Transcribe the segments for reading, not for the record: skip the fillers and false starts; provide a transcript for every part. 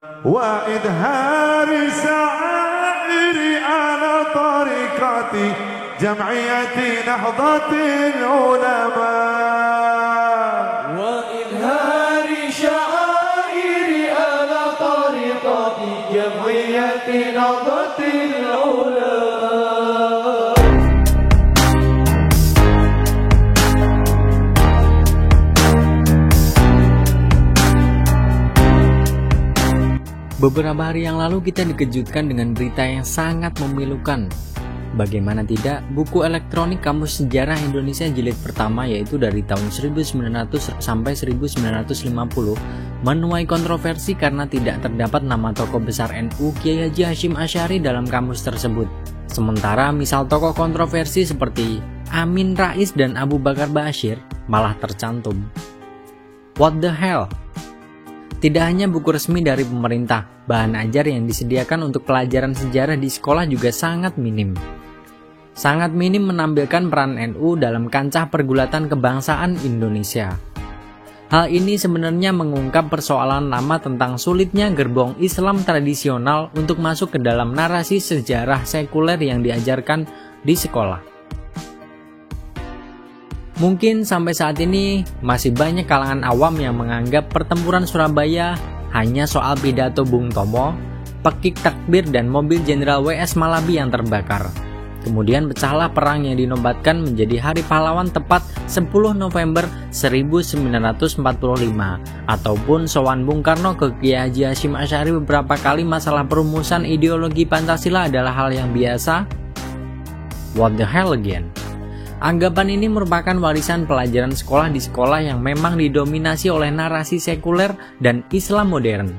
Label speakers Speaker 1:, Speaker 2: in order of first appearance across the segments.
Speaker 1: وإظهار سعائر على طريقة جمعية نهضة العلماء
Speaker 2: وإظهار شعائر على طريقة جمعية نهضة العلماء.
Speaker 3: Beberapa hari yang lalu kita dikejutkan dengan berita yang sangat memilukan. Bagaimana tidak, buku elektronik Kamus Sejarah Indonesia jilid pertama, yaitu dari tahun 1900 sampai 1950, menuai kontroversi karena tidak terdapat nama tokoh besar NU Kiai Haji Hasyim Asy'ari dalam kamus tersebut. Sementara misal tokoh kontroversi seperti Amin Rais dan Abu Bakar Ba'asyir malah tercantum. What the hell? Tidak hanya buku resmi dari pemerintah, bahan ajar yang disediakan untuk pelajaran sejarah di sekolah juga sangat minim. Sangat minim menampilkan peran NU dalam kancah pergulatan kebangsaan Indonesia. Hal ini sebenarnya mengungkap persoalan lama tentang sulitnya gerbong Islam tradisional untuk masuk ke dalam narasi sejarah sekuler yang diajarkan di sekolah. Mungkin sampai saat ini masih banyak kalangan awam yang menganggap pertempuran Surabaya hanya soal pidato Bung Tomo, pekik takbir dan mobil Jenderal W.S. Malabi yang terbakar. Kemudian pecahlah perang yang dinobatkan menjadi Hari Pahlawan tepat 10 November 1945, ataupun sowan Bung Karno ke Kiai Haji Hasyim Asy'ari beberapa kali masalah perumusan ideologi Pancasila adalah hal yang biasa. What the hell again? Anggapan ini merupakan warisan pelajaran sekolah di sekolah yang memang didominasi oleh narasi sekuler dan Islam modern.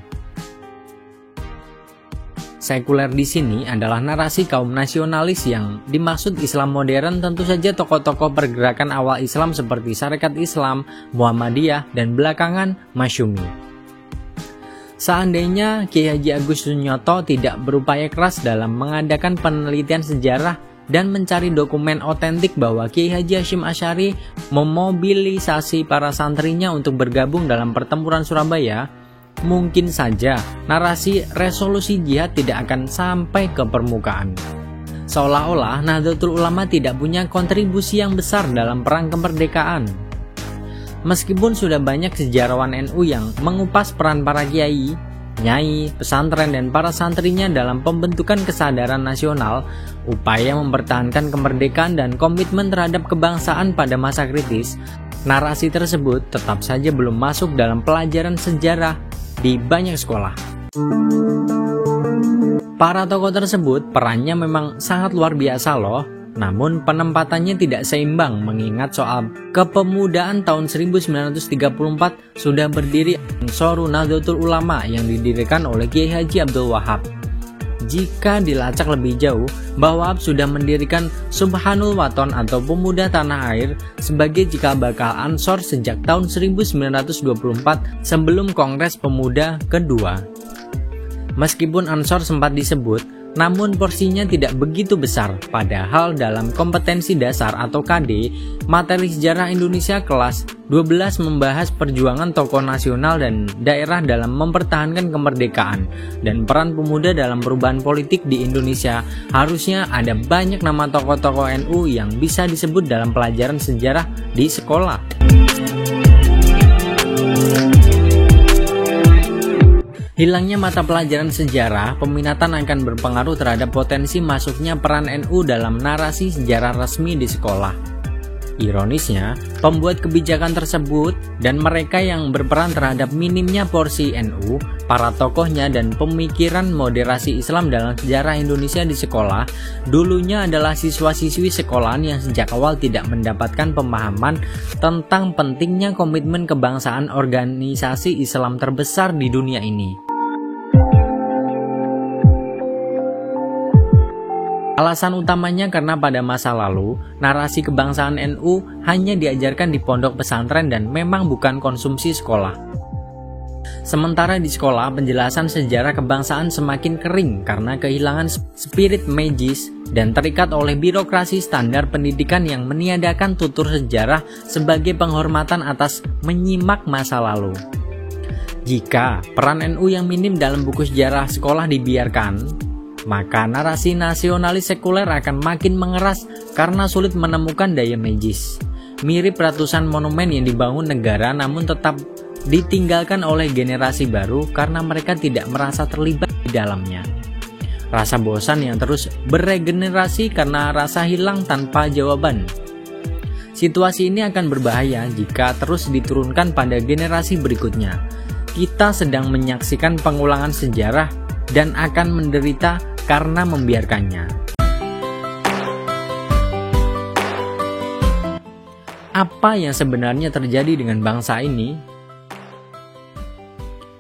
Speaker 3: Sekuler di sini adalah narasi kaum nasionalis yang dimaksud Islam modern tentu saja tokoh-tokoh pergerakan awal Islam seperti Sarekat Islam, Muhammadiyah, dan belakangan Masyumi. Seandainya Kiai Haji Agus Sunyoto tidak berupaya keras dalam mengadakan penelitian sejarah dan mencari dokumen otentik bahwa Kiai Haji Hasyim Asy'ari memobilisasi para santrinya untuk bergabung dalam pertempuran Surabaya, mungkin saja narasi resolusi jihad tidak akan sampai ke permukaan. Seolah-olah Nahdlatul Ulama tidak punya kontribusi yang besar dalam perang kemerdekaan. Meskipun sudah banyak sejarawan NU yang mengupas peran para kiai, nyai, pesantren, dan para santrinya dalam pembentukan kesadaran nasional, upaya mempertahankan kemerdekaan dan komitmen terhadap kebangsaan pada masa kritis, narasi tersebut tetap saja belum masuk dalam pelajaran sejarah di banyak sekolah. Para tokoh tersebut perannya memang sangat luar biasa loh, namun penempatannya tidak seimbang mengingat soal kepemudaan tahun 1934 sudah berdiri Ansarun Nahdlatul Ulama yang didirikan oleh Kiai Haji Abdul Wahab. Jika dilacak lebih jauh, Mbah Wahab sudah mendirikan Subhanul Waton atau Pemuda Tanah Air sebagai cikal bakal Ansor sejak tahun 1924 sebelum Kongres Pemuda kedua. Meskipun Ansor sempat disebut, namun porsinya tidak begitu besar, padahal dalam kompetensi dasar atau KD, materi sejarah Indonesia kelas 12 membahas perjuangan tokoh nasional dan daerah dalam mempertahankan kemerdekaan dan peran pemuda dalam perubahan politik di Indonesia. Harusnya ada banyak nama tokoh-tokoh NU yang bisa disebut dalam pelajaran sejarah di sekolah. Hilangnya mata pelajaran sejarah, peminatan akan berpengaruh terhadap potensi masuknya peran NU dalam narasi sejarah resmi di sekolah. Ironisnya, pembuat kebijakan tersebut dan mereka yang berperan terhadap minimnya porsi NU, para tokohnya dan pemikiran moderasi Islam dalam sejarah Indonesia di sekolah, dulunya adalah siswa-siswi sekolahan yang sejak awal tidak mendapatkan pemahaman tentang pentingnya komitmen kebangsaan organisasi Islam terbesar di dunia ini. Alasan utamanya karena pada masa lalu, narasi kebangsaan NU hanya diajarkan di pondok pesantren dan memang bukan konsumsi sekolah. Sementara di sekolah, penjelasan sejarah kebangsaan semakin kering karena kehilangan spirit magis dan terikat oleh birokrasi standar pendidikan yang meniadakan tutur sejarah sebagai penghormatan atas menyimak masa lalu. Jika peran NU yang minim dalam buku sejarah sekolah dibiarkan, maka narasi nasionalis sekuler akan makin mengeras karena sulit menemukan daya magis. Mirip ratusan monumen yang dibangun negara namun tetap ditinggalkan oleh generasi baru karena mereka tidak merasa terlibat di dalamnya. Rasa bosan yang terus beregenerasi karena rasa hilang tanpa jawaban. Situasi ini akan berbahaya jika terus diturunkan pada generasi berikutnya. Kita sedang menyaksikan pengulangan sejarah dan akan menderita karena membiarkannya. Apa yang sebenarnya terjadi dengan bangsa ini?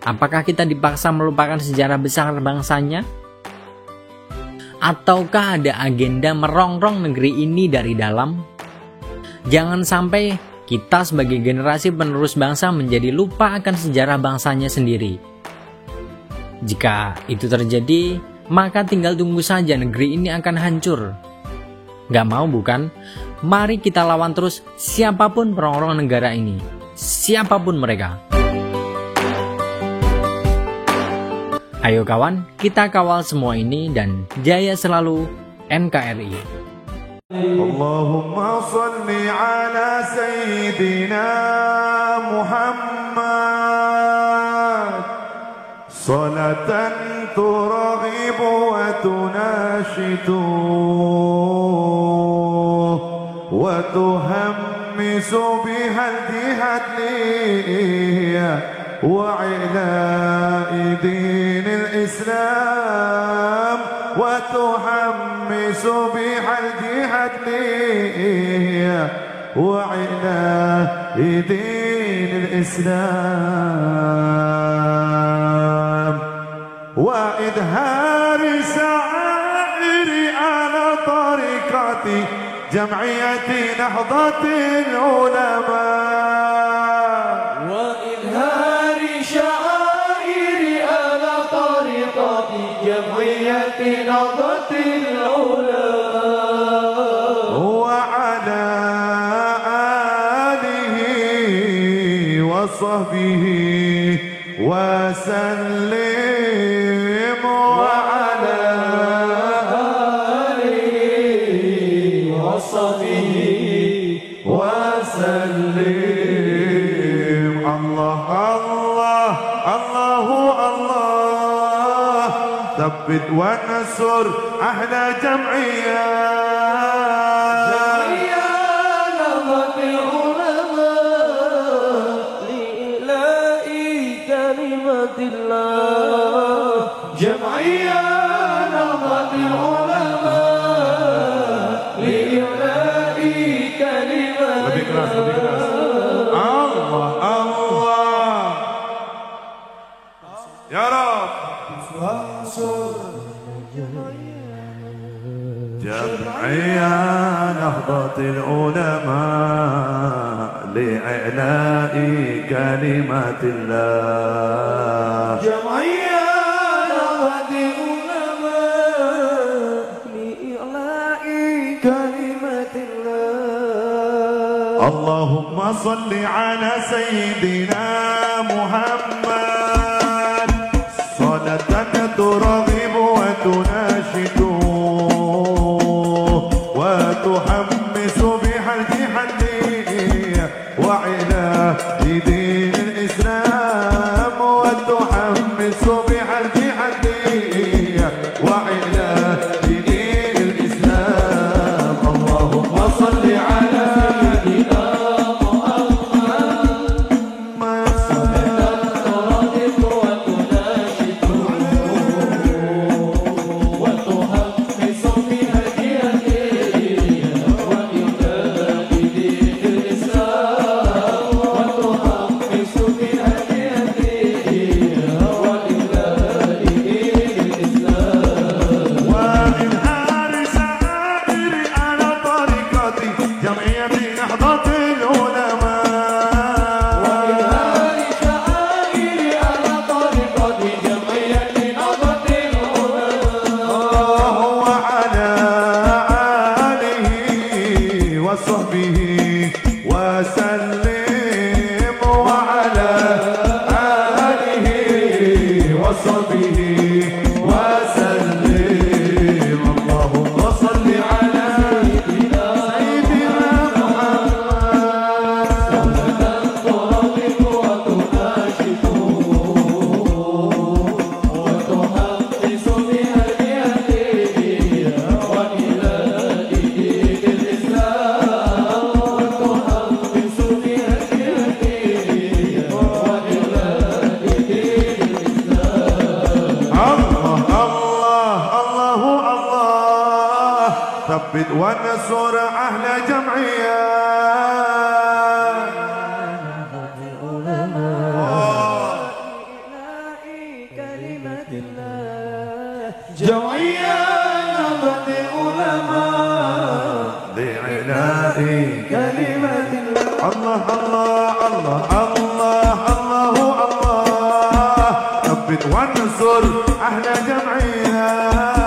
Speaker 3: Apakah kita dipaksa melupakan sejarah besar bangsanya? Ataukah ada agenda merongrong negeri ini dari dalam? Jangan sampai kita sebagai generasi penerus bangsa menjadi lupa akan sejarah bangsanya sendiri. Jika itu terjadi, maka tinggal tunggu saja negeri ini akan hancur. Gak mau bukan? Mari kita lawan terus siapapun perongrong negara ini, siapapun mereka. Ayo kawan, kita kawal semua ini dan jaya selalu NKRI.
Speaker 1: Allahumma salli ala Sayyidina Muhammad salatan turaghibu wa tunashidu wa tuhammisu biha al-jihad liya wa ila'i dinil Islam wa tuhammisu biha al-jihad liya wa ila'i dinil Islam wa idhari sa'iri ala tariqati jam'iyati nahdatil ulama
Speaker 2: نهضة العلا
Speaker 1: وعلى آله وصحبه وسلم وعلى
Speaker 2: آله وصحبه
Speaker 1: وسلم الله الله الله الله ثبت ونصر أحلى جمعية
Speaker 2: نهضة العلماء لإعلاء كلمة الله جمعية نهضة العلماء لإعلاء كلمة الله
Speaker 1: الله الله يا رب جمعية نهضة العلماء لإعلاء كلمة الله
Speaker 2: جمعية نهضة العلماء لإعلاء كلمة الله
Speaker 1: اللهم صل على سيدنا محمد صلاتك ترغب وتناشد وتحمس بها الجهاد وعلى دين الإسلام وتحمس بها الجهاد وعلى دين الإسلام اللهم صل على سيدنا وسلم اللهم صل على سيدنا ثبت ونصر أهل جمعية
Speaker 2: كلمة الله جمعية نهضة العلماء
Speaker 1: لإعلاء
Speaker 2: كلمة الله
Speaker 1: الله الله الله الله الله الله ثبت وانصر أهل جمعية